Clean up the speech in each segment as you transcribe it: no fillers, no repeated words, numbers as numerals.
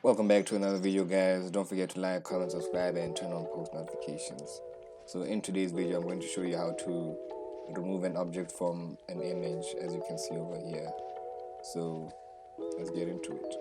Welcome back to another video, guys. Don't forget to like, comment, subscribe, and turn on post notifications. So in today's video, I'm going to show you how to remove an object from an image, as you can see over here. So let's get into it.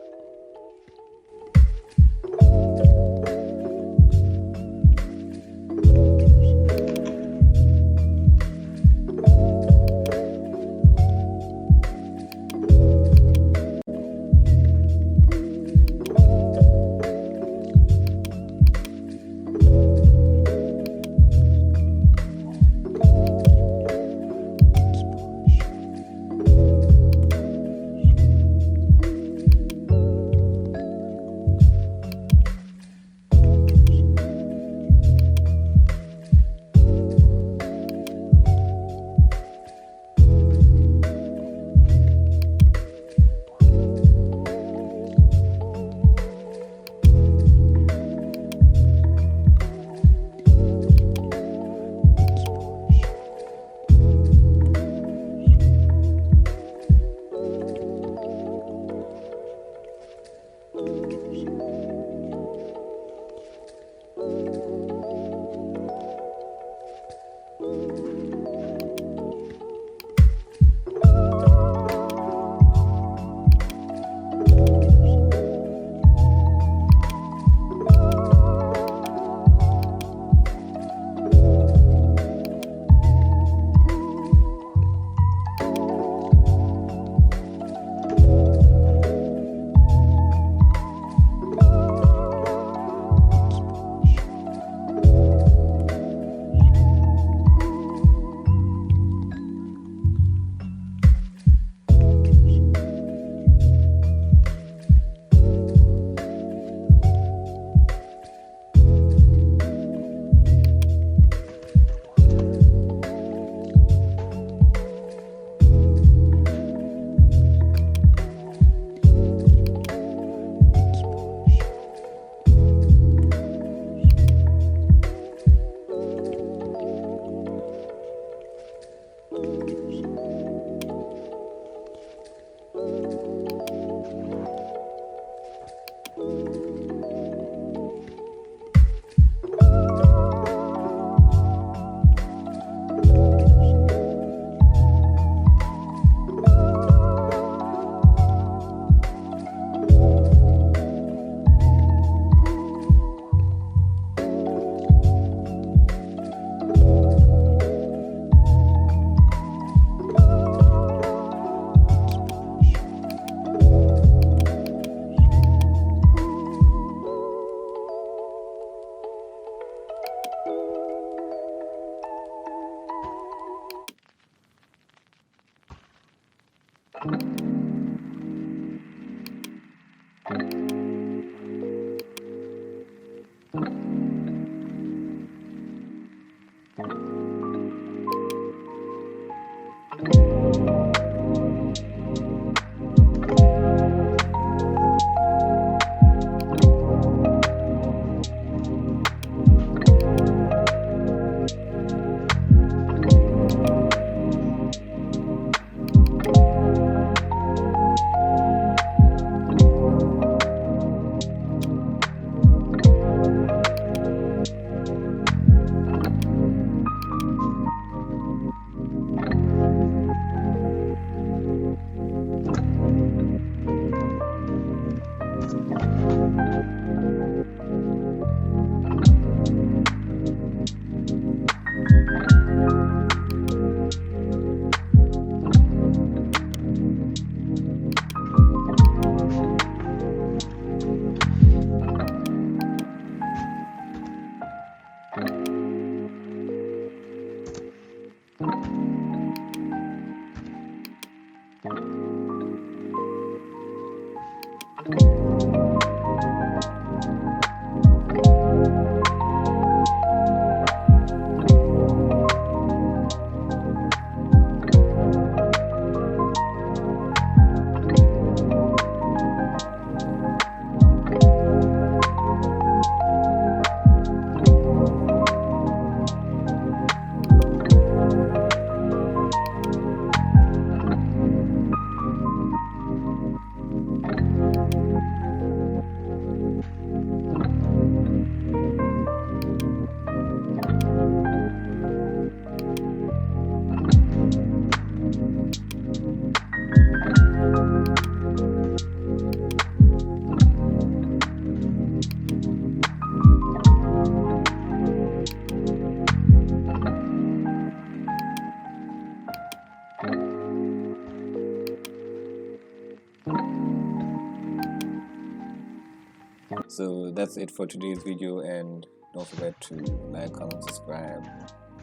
So that's it for today's video, and don't forget to like, comment, subscribe,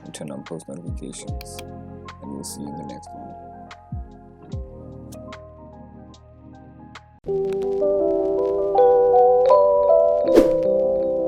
and turn on post notifications, and we'll see you in the next one.